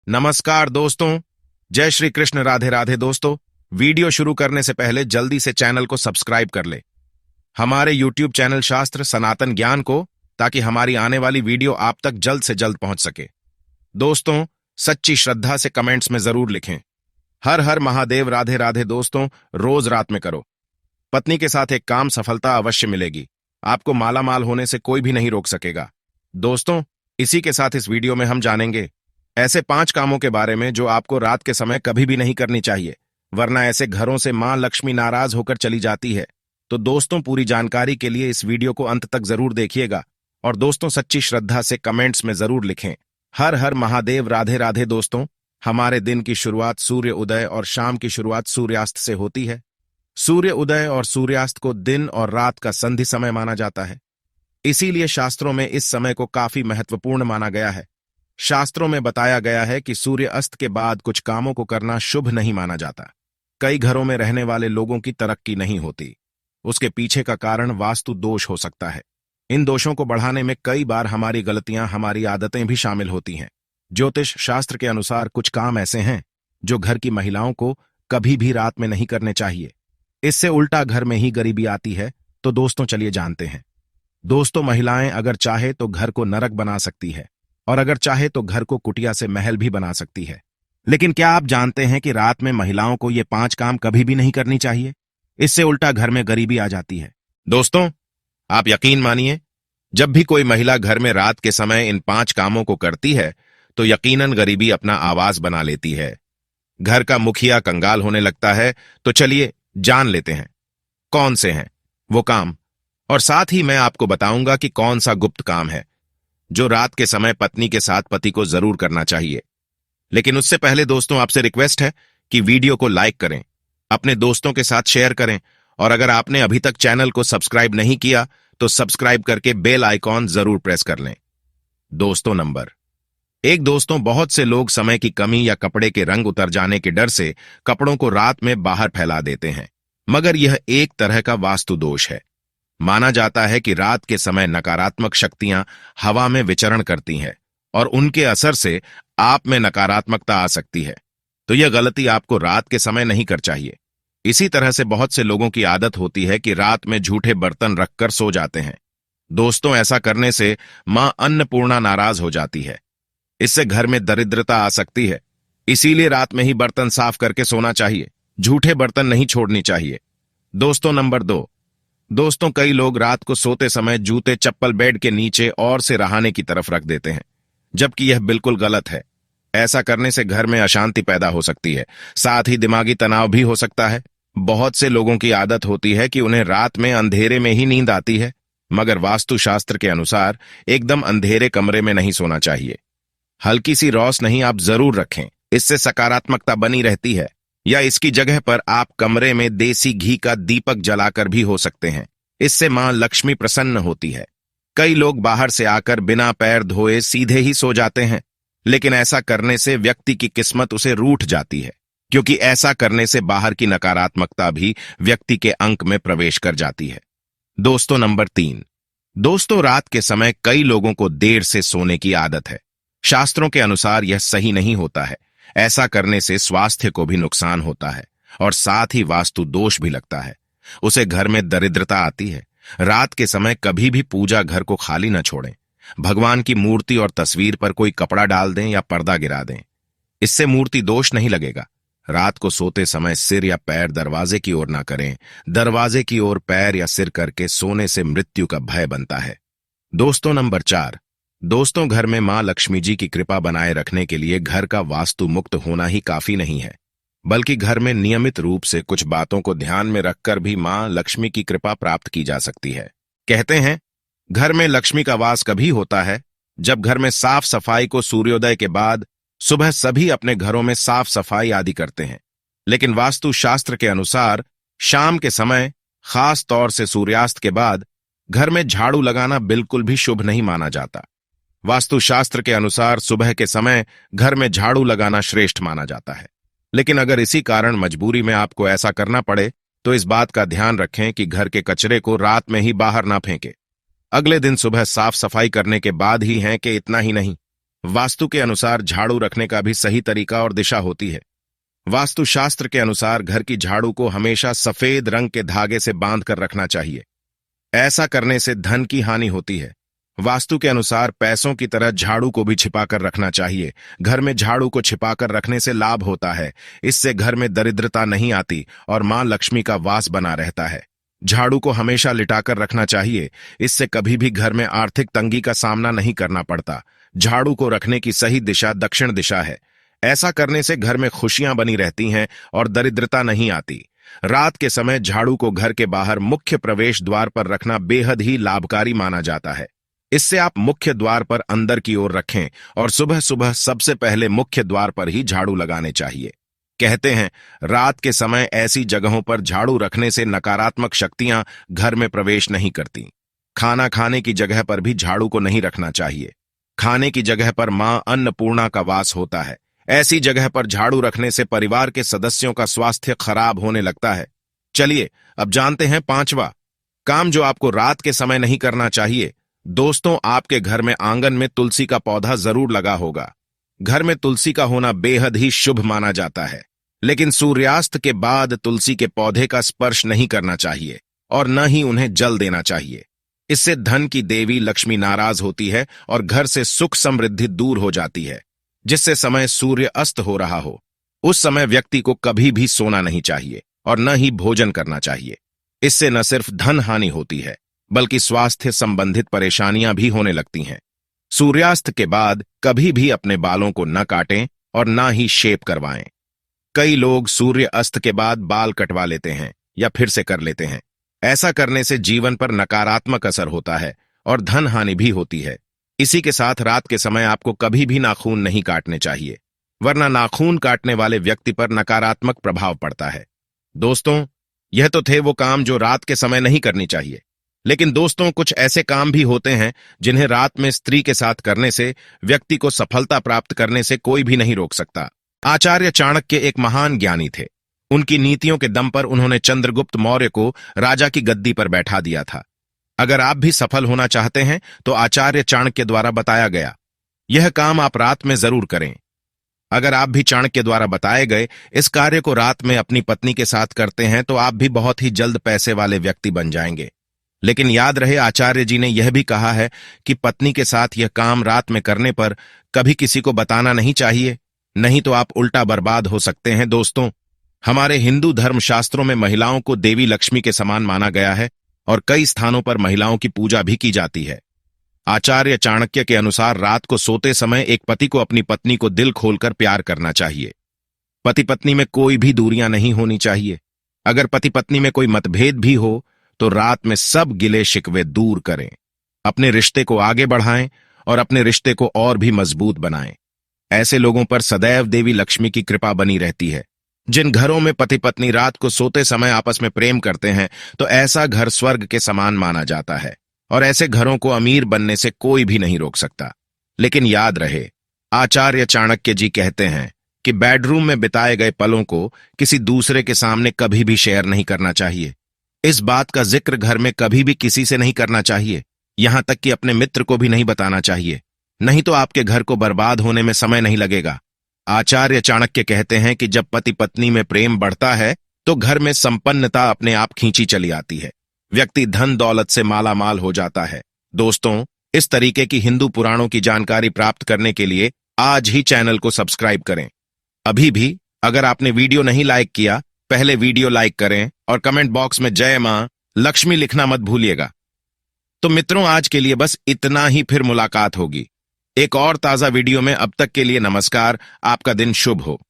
नमस्कार दोस्तों। जय श्री कृष्ण। राधे राधे दोस्तों। वीडियो शुरू करने से पहले जल्दी से चैनल को सब्सक्राइब कर ले, हमारे यूट्यूब चैनल शास्त्र सनातन ज्ञान को, ताकि हमारी आने वाली वीडियो आप तक जल्द से जल्द पहुंच सके। दोस्तों, सच्ची श्रद्धा से कमेंट्स में जरूर लिखें, हर हर महादेव। राधे राधे दोस्तों। रोज रात में करो, पत्नी के साथ एक काम सफलता अवश्य मिलेगी। आपको माला माल होने से कोई भी नहीं रोक सकेगा। दोस्तों, इसी के साथ इस वीडियो में हम जानेंगे ऐसे 5 कामों के बारे में जो आपको रात के समय कभी भी नहीं करनी चाहिए, वरना ऐसे घरों से मां लक्ष्मी नाराज होकर चली जाती है। तो दोस्तों, पूरी जानकारी के लिए इस वीडियो को अंत तक जरूर देखिएगा। और दोस्तों, सच्ची श्रद्धा से कमेंट्स में जरूर लिखें, हर हर महादेव। राधे राधे दोस्तों। हमारे दिन की शुरुआत सूर्य उदय और शाम की शुरुआत सूर्यास्त से होती है। सूर्य उदय और सूर्यास्त को दिन और रात का संधि समय माना जाता है। इसीलिए शास्त्रों में इस समय को काफी महत्वपूर्ण माना गया है। शास्त्रों में बताया गया है कि सूर्य अस्त के बाद कुछ कामों को करना शुभ नहीं माना जाता। कई घरों में रहने वाले लोगों की तरक्की नहीं होती। उसके पीछे का कारण वास्तु दोष हो सकता है। इन दोषों को बढ़ाने में कई बार हमारी गलतियां, हमारी आदतें भी शामिल होती हैं। ज्योतिष शास्त्र के अनुसार कुछ काम ऐसे हैं जो घर की महिलाओं को कभी भी रात में नहीं करने चाहिए। इससे उल्टा घर में ही गरीबी आती है। तो दोस्तों, चलिए जानते हैं। दोस्तों, महिलाएं अगर चाहे तो घर को नरक बना सकती है, और अगर चाहे तो घर को कुटिया से महल भी बना सकती है। लेकिन क्या आप जानते हैं कि रात में महिलाओं को ये 5 काम कभी भी नहीं करनी चाहिए? इससे उल्टा घर में गरीबी आ जाती है। दोस्तों, आप यकीन मानिए, जब भी कोई महिला घर में रात के समय इन 5 कामों को करती है तो यकीनन गरीबी अपना आवाज बना लेती है। घर का मुखिया कंगाल होने लगता है। तो चलिए जान लेते हैं कौन से हैं वो काम, और साथ ही मैं आपको बताऊंगा कि कौन सा गुप्त काम है जो रात के समय पत्नी के साथ पति को जरूर करना चाहिए। लेकिन उससे पहले दोस्तों, आपसे रिक्वेस्ट है कि वीडियो को लाइक करें, अपने दोस्तों के साथ शेयर करें, और अगर आपने अभी तक चैनल को सब्सक्राइब नहीं किया तो सब्सक्राइब करके बेल आइकॉन जरूर प्रेस कर लें। दोस्तों, नंबर 1। दोस्तों, बहुत से लोग समय की कमी या कपड़े के रंग उतर जाने के डर से कपड़ों को रात में बाहर फैला देते हैं, मगर यह एक तरह का वास्तु दोष है। माना जाता है कि रात के समय नकारात्मक शक्तियां हवा में विचरण करती हैं और उनके असर से आप में नकारात्मकता आ सकती है। तो यह गलती आपको रात के समय नहीं कर चाहिए। इसी तरह से बहुत से लोगों की आदत होती है कि रात में झूठे बर्तन रखकर सो जाते हैं। दोस्तों, ऐसा करने से मां अन्नपूर्णा नाराज हो जाती है। इससे घर में दरिद्रता आ सकती है। इसीलिए रात में ही बर्तन साफ करके सोना चाहिए, झूठे बर्तन नहीं छोड़नी चाहिए। दोस्तों, नंबर 2। दोस्तों, कई लोग रात को सोते समय जूते चप्पल बेड के नीचे और सिरहाने की तरफ रख देते हैं, जबकि यह बिल्कुल गलत है। ऐसा करने से घर में अशांति पैदा हो सकती है, साथ ही दिमागी तनाव भी हो सकता है। बहुत से लोगों की आदत होती है कि उन्हें रात में अंधेरे में ही नींद आती है, मगर वास्तुशास्त्र के अनुसार एकदम अंधेरे कमरे में नहीं सोना चाहिए। हल्की सी रोशनी आप जरूर रखें, इससे सकारात्मकता बनी रहती है। या इसकी जगह पर आप कमरे में देसी घी का दीपक जलाकर भी हो सकते हैं। इससे मां लक्ष्मी प्रसन्न होती है। कई लोग बाहर से आकर बिना पैर धोए सीधे ही सो जाते हैं, लेकिन ऐसा करने से व्यक्ति की किस्मत उसे रूठ जाती है, क्योंकि ऐसा करने से बाहर की नकारात्मकता भी व्यक्ति के अंक में प्रवेश कर जाती है। दोस्तों, नंबर 3। दोस्तों, रात के समय कई लोगों को देर से सोने की आदत है। शास्त्रों के अनुसार यह सही नहीं होता है। ऐसा करने से स्वास्थ्य को भी नुकसान होता है और साथ ही वास्तु दोष भी लगता है। उसे घर में दरिद्रता आती है। रात के समय कभी भी पूजा घर को खाली न छोड़ें। भगवान की मूर्ति और तस्वीर पर कोई कपड़ा डाल दें या पर्दा गिरा दें। इससे मूर्ति दोष नहीं लगेगा। रात को सोते समय सिर या पैर दरवाजे की ओर ना करें। दरवाजे की ओर पैर या सिर करके सोने से मृत्यु का भय बनता है। दोस्तों, नंबर 4। दोस्तों, घर में मां लक्ष्मी जी की कृपा बनाए रखने के लिए घर का वास्तु मुक्त होना ही काफी नहीं है, बल्कि घर में नियमित रूप से कुछ बातों को ध्यान में रखकर भी मां लक्ष्मी की कृपा प्राप्त की जा सकती है। कहते हैं, घर में लक्ष्मी का वास कभी होता है जब घर में साफ सफाई को सूर्योदय के बाद सुबह सभी अपने घरों में साफ सफाई आदि करते हैं। लेकिन वास्तु शास्त्र के अनुसार शाम के समय, खास तौर से सूर्यास्त के बाद, घर में झाड़ू लगाना बिल्कुल भी शुभ नहीं माना जाता। वास्तुशास्त्र के अनुसार सुबह के समय घर में झाड़ू लगाना श्रेष्ठ माना जाता है। लेकिन अगर इसी कारण मजबूरी में आपको ऐसा करना पड़े तो इस बात का ध्यान रखें कि घर के कचरे को रात में ही बाहर ना फेंके। अगले दिन सुबह साफ सफाई करने के बाद ही हैं कि इतना ही नहीं, वास्तु के अनुसार झाड़ू रखने का भी सही तरीका और दिशा होती है। वास्तुशास्त्र के अनुसार घर की झाड़ू को हमेशा सफेद रंग के धागे से बांध कर रखना चाहिए। ऐसा करने से धन की हानि होती है। वास्तु के अनुसार पैसों की तरह झाड़ू को भी छिपाकर रखना चाहिए। घर में झाड़ू को छिपाकर रखने से लाभ होता है। इससे घर में दरिद्रता नहीं आती और मां लक्ष्मी का वास बना रहता है। झाड़ू को हमेशा लिटाकर रखना चाहिए। इससे कभी भी घर में आर्थिक तंगी का सामना नहीं करना पड़ता। झाड़ू को रखने की सही दिशा दक्षिण दिशा है। ऐसा करने से घर में खुशियां बनी रहती हैं और दरिद्रता नहीं आती। रात के समय झाड़ू को घर के बाहर मुख्य प्रवेश द्वार पर रखना बेहद ही लाभकारी माना जाता है। इससे आप मुख्य द्वार पर अंदर की ओर रखें और सुबह सुबह सबसे पहले मुख्य द्वार पर ही झाड़ू लगाने चाहिए। कहते हैं रात के समय ऐसी जगहों पर झाड़ू रखने से नकारात्मक शक्तियां घर में प्रवेश नहीं करती। खाना खाने की जगह पर भी झाड़ू को नहीं रखना चाहिए। खाने की जगह पर मां अन्नपूर्णा का वास होता है। ऐसी जगह पर झाड़ू रखने से परिवार के सदस्यों का स्वास्थ्य खराब होने लगता है। चलिए अब जानते हैं पांचवा काम जो आपको रात के समय नहीं करना चाहिए। दोस्तों, आपके घर में आंगन में तुलसी का पौधा जरूर लगा होगा। घर में तुलसी का होना बेहद ही शुभ माना जाता है, लेकिन सूर्यास्त के बाद तुलसी के पौधे का स्पर्श नहीं करना चाहिए और न ही उन्हें जल देना चाहिए। इससे धन की देवी लक्ष्मी नाराज होती है और घर से सुख समृद्धि दूर हो जाती है। जिससे समय सूर्य अस्त हो रहा हो उस समय व्यक्ति को कभी भी सोना नहीं चाहिए और न ही भोजन करना चाहिए। इससे न सिर्फ धन हानि होती है बल्कि स्वास्थ्य संबंधित परेशानियां भी होने लगती हैं। सूर्यास्त के बाद कभी भी अपने बालों को न काटें और न ही शेप करवाएं। कई लोग सूर्य अस्त के बाद बाल कटवा लेते हैं या फिर से कर लेते हैं। ऐसा करने से जीवन पर नकारात्मक असर होता है और धन हानि भी होती है। इसी के साथ रात के समय आपको कभी भी नाखून नहीं काटने चाहिए, वरना नाखून काटने वाले व्यक्ति पर नकारात्मक प्रभाव पड़ता है। दोस्तों, यह तो थे वो काम जो रात के समय नहीं करनी चाहिए, लेकिन दोस्तों कुछ ऐसे काम भी होते हैं जिन्हें रात में स्त्री के साथ करने से व्यक्ति को सफलता प्राप्त करने से कोई भी नहीं रोक सकता। आचार्य चाणक्य एक महान ज्ञानी थे। उनकी नीतियों के दम पर उन्होंने चंद्रगुप्त मौर्य को राजा की गद्दी पर बैठा दिया था। अगर आप भी सफल होना चाहते हैं तो आचार्य चाणक्य द्वारा बताया गया यह काम आप रात में जरूर करें। अगर आप भी चाणक्य द्वारा बताए गए इस कार्य को रात में अपनी पत्नी के साथ करते हैं तो आप भी बहुत ही जल्द पैसे वाले व्यक्ति बन जाएंगे। लेकिन याद रहे, आचार्य जी ने यह भी कहा है कि पत्नी के साथ यह काम रात में करने पर कभी किसी को बताना नहीं चाहिए, नहीं तो आप उल्टा बर्बाद हो सकते हैं। दोस्तों, हमारे हिंदू धर्म शास्त्रों में महिलाओं को देवी लक्ष्मी के समान माना गया है और कई स्थानों पर महिलाओं की पूजा भी की जाती है। आचार्य चाणक्य के अनुसार रात को सोते समय एक पति को अपनी पत्नी को दिल खोलकर प्यार करना चाहिए। पति पत्नी में कोई भी दूरियां नहीं होनी चाहिए। अगर पति पत्नी में कोई मतभेद भी हो तो रात में सब गिले शिकवे दूर करें, अपने रिश्ते को आगे बढ़ाएं और अपने रिश्ते को और भी मजबूत बनाएं। ऐसे लोगों पर सदैव देवी लक्ष्मी की कृपा बनी रहती है। जिन घरों में पति पत्नी रात को सोते समय आपस में प्रेम करते हैं तो ऐसा घर स्वर्ग के समान माना जाता है और ऐसे घरों को अमीर बनने से कोई भी नहीं रोक सकता। लेकिन याद रहे, आचार्य चाणक्य जी कहते हैं कि बेडरूम में बिताए गए पलों को किसी दूसरे के सामने कभी भी शेयर नहीं करना चाहिए। इस बात का जिक्र घर में कभी भी किसी से नहीं करना चाहिए, यहां तक कि अपने मित्र को भी नहीं बताना चाहिए, नहीं तो आपके घर को बर्बाद होने में समय नहीं लगेगा। आचार्य चाणक्य कहते हैं कि जब पति पत्नी में प्रेम बढ़ता है तो घर में संपन्नता अपने आप खींची चली आती है। व्यक्ति धन दौलत से माला माल हो जाता है। दोस्तों, इस तरीके की हिंदू पुराणों की जानकारी प्राप्त करने के लिए आज ही चैनल को सब्सक्राइब करें। अभी भी अगर आपने वीडियो नहीं लाइक किया, पहले वीडियो लाइक करें और कमेंट बॉक्स में जय मां लक्ष्मी लिखना मत भूलिएगा। तो मित्रों, आज के लिए बस इतना ही, फिर मुलाकात होगी एक और ताजा वीडियो में। अब तक के लिए नमस्कार, आपका दिन शुभ हो।